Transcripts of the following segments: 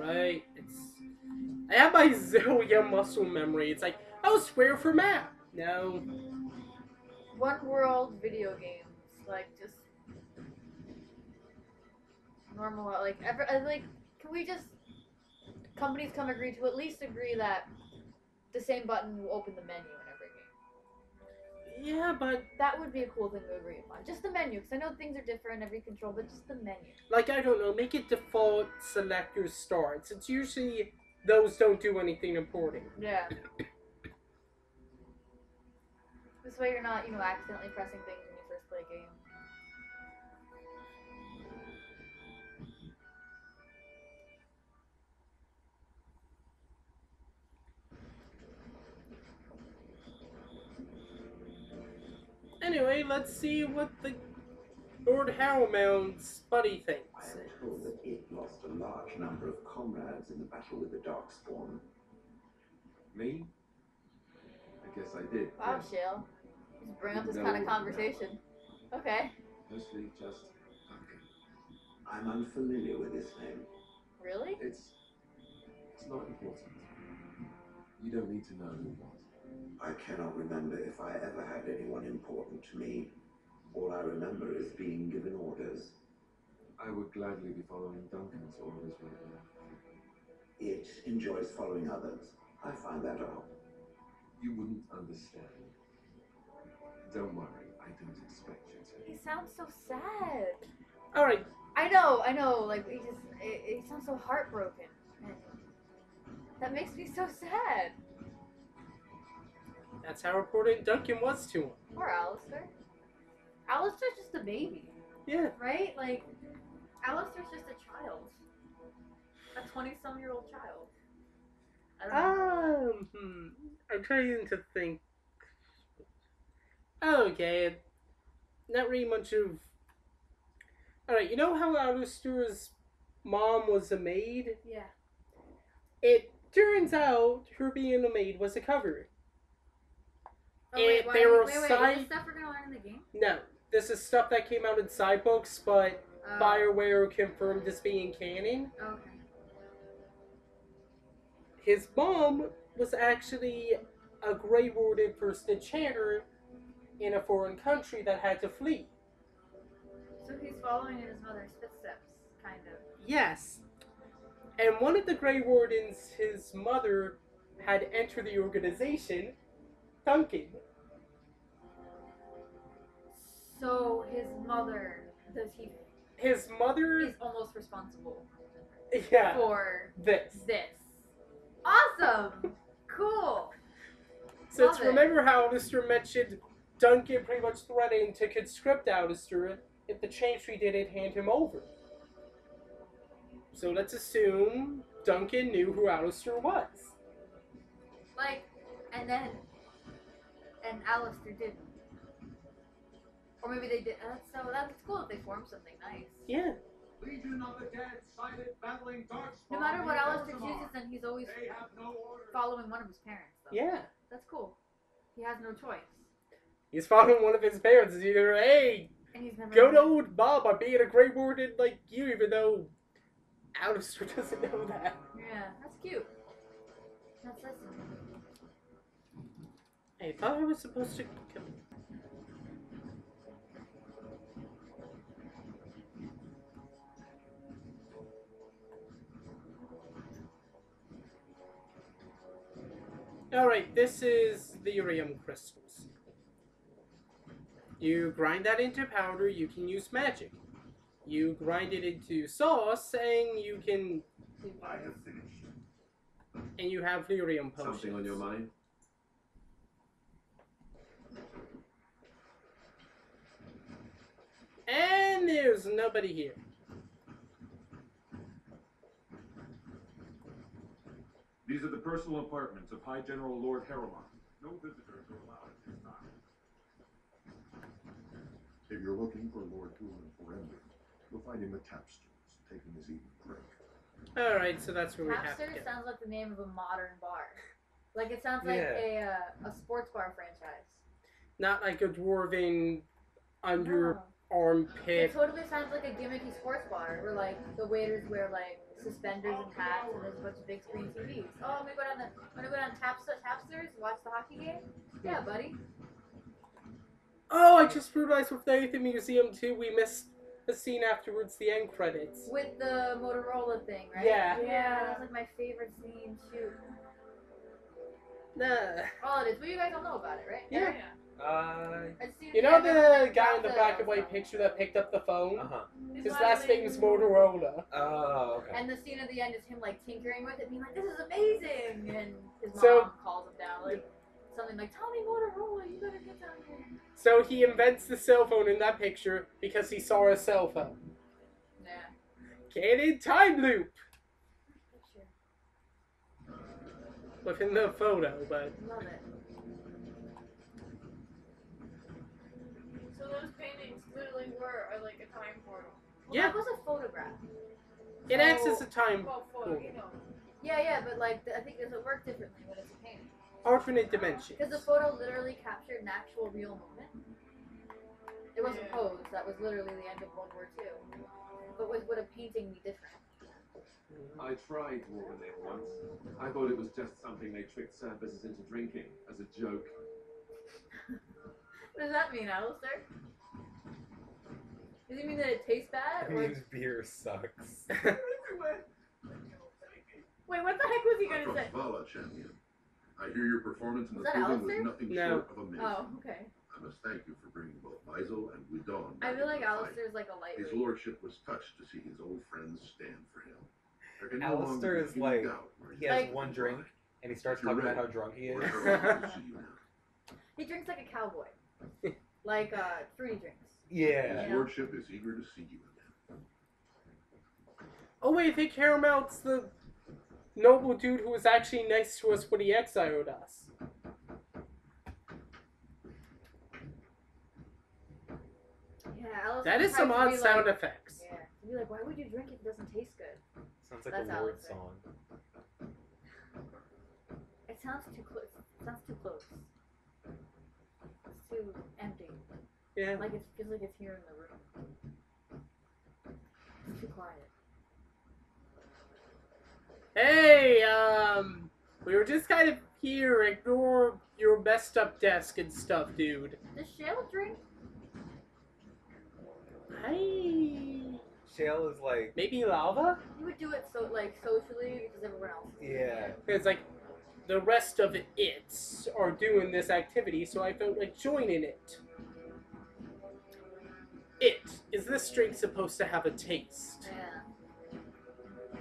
I have my zillion muscle memory. It's like, oh, square for map. No. One World video games, like just normal, like can we just companies come agree to at least agree that the same button will open the menu in every game? Yeah, but that would be a cool thing to agree upon. Just the menu, because I know things are different every control, but just the menu. Like, I don't know, make it default select your starts. It's usually those don't do anything important. Yeah. This way you're not, accidentally pressing things when you first play a game. Anyway, let's see what the Lord Harrowmound's buddy thinks. I am told that it lost a large number of comrades in the battle with the Darkspawn. Me? I guess I did. Wow, Shale. Just bring up this kind of conversation. Okay. Mostly just Duncan. I'm unfamiliar with this name. Really? It's not important. You don't need to know what. I cannot remember if I ever had anyone important to me. All I remember is being given orders. I would gladly be following Duncan's orders right now. It enjoys following others. I find that odd. You wouldn't understand. Don't worry, I don't expect you to. He sounds so sad. Alright. I know, like, he sounds so heartbroken. And that makes me so sad. That's how important Duncan was to him. Poor Alistair. Alistair's just a baby. Yeah. Right? Like, Alistair's just a child. A 20-some-year-old child. I don't know. I'm trying to think. Okay. Not really much of... Alright, you know how Alistair's mom was a maid? Yeah. It turns out her being a maid was a cover. Oh, wait, There were is this side... stuff we're gonna learn in the game? No. This is stuff that came out in side books, but BioWare confirmed as being canon. Okay. His mom was actually a Grey Warden first enchanter in a foreign country that had to flee. So he's following in his mother's footsteps, kind of. Yes. And one of the Grey Wardens, his mother, had entered the organization, Duncan. So his mother, His mother is almost responsible for this. Awesome! Cool! Since remember how Alistair mentioned Duncan pretty much threatening to conscript Alistair if the Chantry didn't hand him over. So let's assume Duncan knew who Alistair was. And Alistair didn't. Or maybe they did. That's cool if they formed something nice. Yeah. Legion of the Dead sighted battling Darkspawn. No matter what Alistair chooses, then he's always following one of his parents, though. Yeah. That's cool. He has no choice. He's following one of his parents. It's either, hey, go to old Bob, I'm being a Grey Warden like you, even though Alistair doesn't know that. Yeah, that's cute. That's I thought I was supposed to come. Alright, this is the urium crystals. You grind that into powder, you can use magic. You grind it into sauce, and you can... I have finished. And you have urium potions. Something on your mind? And there's nobody here. These are the personal apartments of High General Lord Harrowmont. No visitors are allowed at this time. If you're looking for Lord Human Forember, you'll find him at Tapsters, taking his evening drink. Alright, so that's where we have to Tapsters go. sounds like the name of a modern bar. Like, it sounds like a sports bar franchise. Not like a dwarven armpit. It totally sounds like a gimmicky sports bar where like the waiters wear like suspenders and hats and there's a bunch of big screen TVs. Oh, I'm gonna go down Tapsters and watch the hockey game? Yeah, buddy. Oh, I just realized with Night at the Museum too, we missed the scene afterwards, the end credits. With the Motorola thing, right? Yeah. Yeah, that's like my favorite scene too. Nah. All it is. Well, you guys all know about it, right? Yeah. I've seen You know yeah, they were, the like, guy in the dropped black and white picture that picked up the phone? Uh-huh. His last name is Motorola. Oh, okay. And the scene at the end is him like tinkering with it, being like, "This is amazing," and his mom So- calls him down like something like, "Tommy Motorola, you better get down here." So he invents the cell phone in that picture because he saw a cell phone. Yeah. Canon time loop Picture. within the photo, but Love it. So those paintings literally were like a time portal. Well, yeah, that was a photograph. it acts as a time Well, for, portal. you know. Yeah, but like I think it work differently when it's a painting. Alternate dimensions. Because the photo literally captured an actual real moment. It wasn't Yeah. posed. That was literally the end of World War II. But would a painting be different? I tried to organize once. I thought it was just something they tricked services into drinking as a joke. What does that mean, Alistair? Does it mean that it tastes bad? It Or... means beer sucks. Wait, what the heck was he gonna say? Vala, champion. I hear your performance in Was the that building Alistair? was nothing No. short of amazing. Oh, okay. I must thank you for bringing both Faisal and Widon. I feel like back into the fight. Alistair's like a His lightweight. lordship was touched to see his old friends stand for him. There can no Alistair longer be is any like- doubt where He has Like- one drink, and he starts You're talking about ready. how drunk he is. Lord Harrow's to see you now. He drinks like a cowboy. Like fruity drinks. Yeah. His lordship is eager to see you again. Oh wait, I think Paramount's the noble dude who was actually nice to us when he exiled us. Yeah, Alistair. That is some tries to odd be sound like, effects. Yeah. To be like, why would you drink if it doesn't taste good? Sounds like That's a Lord Alistair. song. It sounds too close. It sounds too close. It's too empty. Yeah. Like it feels like it's here in the room. It's too quiet. Hey, we were just kind of here. Ignore your messed up desk and stuff, dude. Does Shale drink? Shale is like, Maybe lava? You would do it so like socially because everyone else. is doing yeah. it. It's like the rest of it are doing this activity, so I felt like joining it. Is this drink supposed to have a taste? Yeah.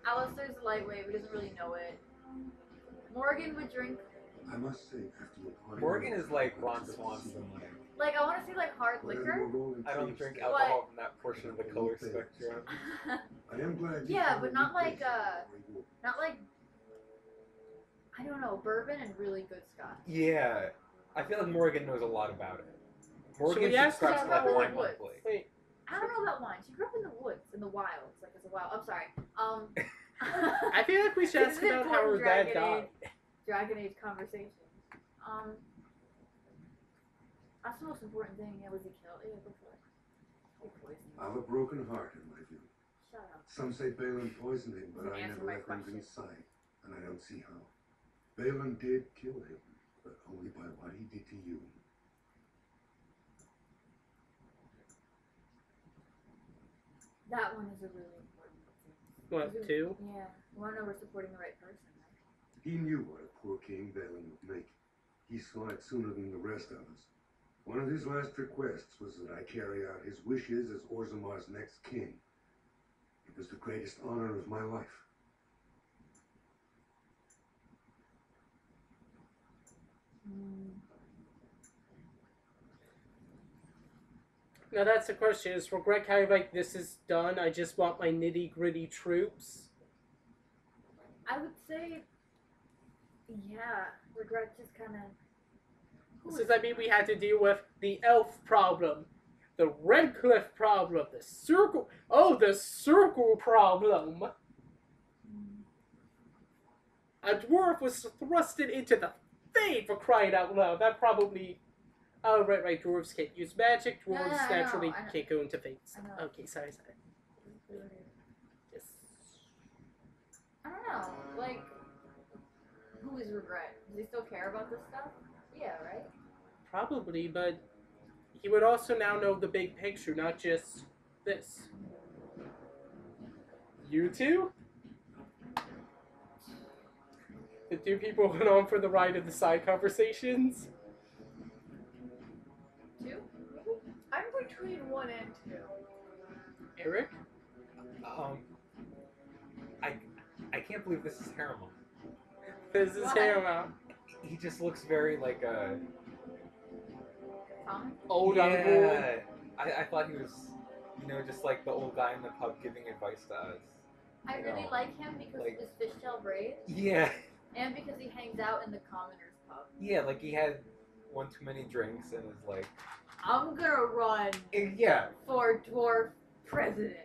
Alistair's lightweight, but doesn't really know it. Morgan would drink. I must say, after your party, Morgan is like Ron Swanson. Like I want to say like hard liquor. I don't drink alcohol from that portion of the color spectrum. I am glad. Yeah, but not like not like I don't know, bourbon and really good scotch. Yeah. I feel like Morgan knows a lot about it. Morgan we ask subscribes to about like the Wine woods? Monthly. Wait, I don't know about wine. She grew up in the woods, in the wilds, like it's a wild. I'm sorry. I feel like we should This ask is about how her important dad Dragon died. Dragon Age conversation. That's the most important thing. Yeah, was he killed? Yeah, go for it. He poisoned him. I've a broken heart, in my view. Shut up. Some say Balin poisoned him, but Doesn't I answer never my let them question. inside, and I don't see how. Balin did kill him, but only by what he did to you. That one is a really important thing. What, two? Yeah. We want to know we're supporting the right person, right? He knew what a poor king Balin would make. He saw it sooner than the rest of us. One of his last requests was that I carry out his wishes as Orzamar's next king. It was the greatest honor of my life. Now that's the question. Is regret kind of like this is done? I just want my nitty gritty troops. I would say, yeah, regret just kind of. Since I mean we had to deal with the elf problem, the Redcliffe problem, the circle. Oh, the circle problem. A dwarf was thrusted into the fade for crying out loud. That probably Oh, right. Dwarves can't use magic. No, Dwarves I know, naturally I know. can't go into fates. I know. Okay, sorry. Yes. I don't know. Like, who is regret? Does he still care about this stuff? Yeah, right? Probably, but he would also now know the big picture, not just this. You two? The two people went on for the ride of the side conversations. 2? I'm between 1 and 2. Eric? I can't believe this is Harriman. This is What? Paramount. He just looks very like Tom? Old uncle. yeah. I thought he was, just like the old guy in the pub giving advice to us. I really No. like him because Like- of his fishtail braids, Yeah. and because he hangs out in the commoners pub. Yeah, like he had one too many drinks and is like, I'm gonna run yeah. for dwarf president.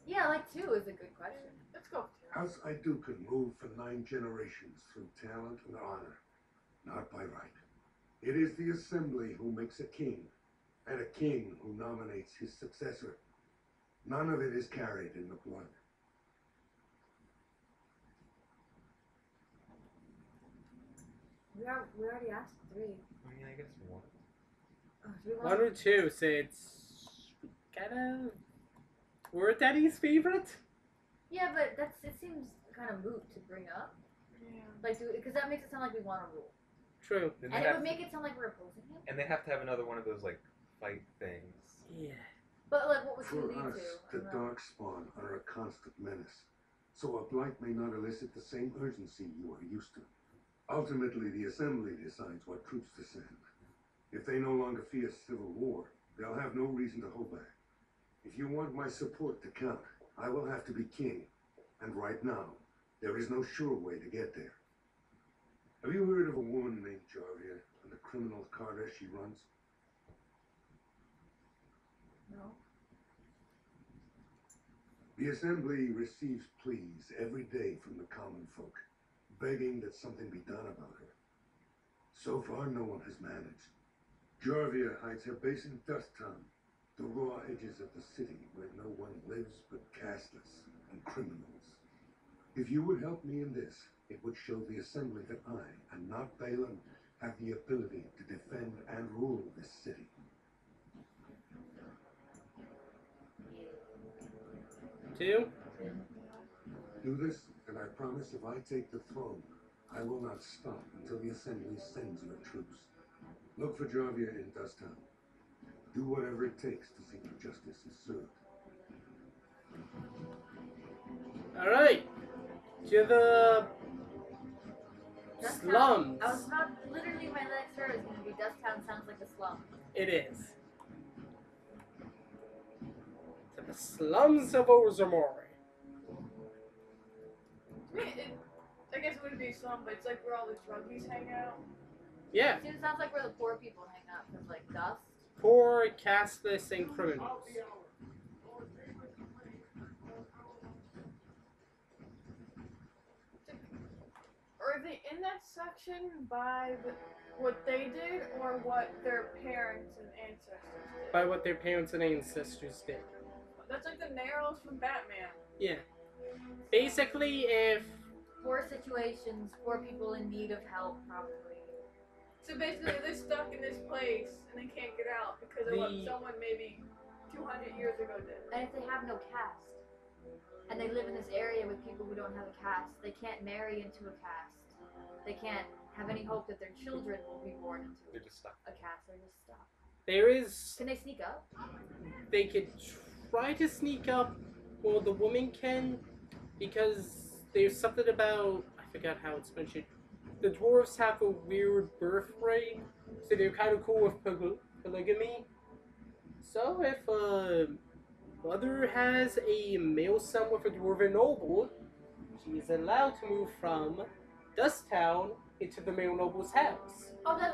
Yeah, like 2 is a good question. Let's go. House Idu can move for 9 generations through talent and honor, not by right. It is the assembly who makes a king, and a king who nominates his successor. None of it is carried in the blood. We already asked 3. I mean, I guess one. Oh, do we want 1 or 2, so it's kind of... We're Daddy's favorite? Yeah, but it seems kind of moot to bring up. Yeah. Like, because that makes it sound like we want to rule. True. Then And they it have would make it sound like we're opposing him. and they have to have another one of those like fight things. Yeah. But, like, what would he For lead us, to? the Darkspawn are a constant menace, so a blight may not elicit the same urgency you are used to. Ultimately, the Assembly decides what troops to send. If they no longer fear civil war, they'll have no reason to hold back. If you want my support to count, I will have to be king, and right now, there is no sure way to get there. Have you heard of a woman named Jarvia and the criminal carter she runs? No. The Assembly receives pleas every day from the common folk, begging that something be done about her. So far, no one has managed. Jarvia hides her base in Dusttown, the raw edges of the city where no one lives but casteless and criminals. If you would help me in this, it would show the Assembly that I, and not Balin, have the ability to defend and rule this city. Two? Do this, and I promise if I take the throne, I will not stop until the Assembly sends your troops. Look for Jarvia in Dusttown. Do whatever it takes to see that justice is served. Alright. To the Dusttown. slums. I was about, literally, my next word is going to be Dusttown sounds like a slum. It is. To the slums of Ozamori. I mean, I guess it wouldn't be a slum, but it's like where all the druggies hang out. Yeah. It sounds like where the poor people hang out, because, like, dust. Poor, casteless, and criminals. Are they in that section by what they did or what their parents and ancestors did? By what their parents and ancestors did. That's like the Narrows from Batman. Yeah. Basically, if... Poor situations, poor people in need of help, probably. So basically, they're stuck in this place and they can't get out because of what The- someone maybe 200 years ago did. And if they have no caste, and they live in this area with people who don't have a caste, they can't marry into a caste. They can't have any hope that their children will be born into They're just stuck. a caste. They're just stuck. there is... Can they sneak up? They could try to sneak up, well, the woman can, because there's something about, I forgot how it's mentioned, the dwarves have a weird birth rate, so they're kind of cool with polygamy. So if a mother has a male son with a dwarven noble, she is allowed to move from Dusttown into the male noble's house. Oh, that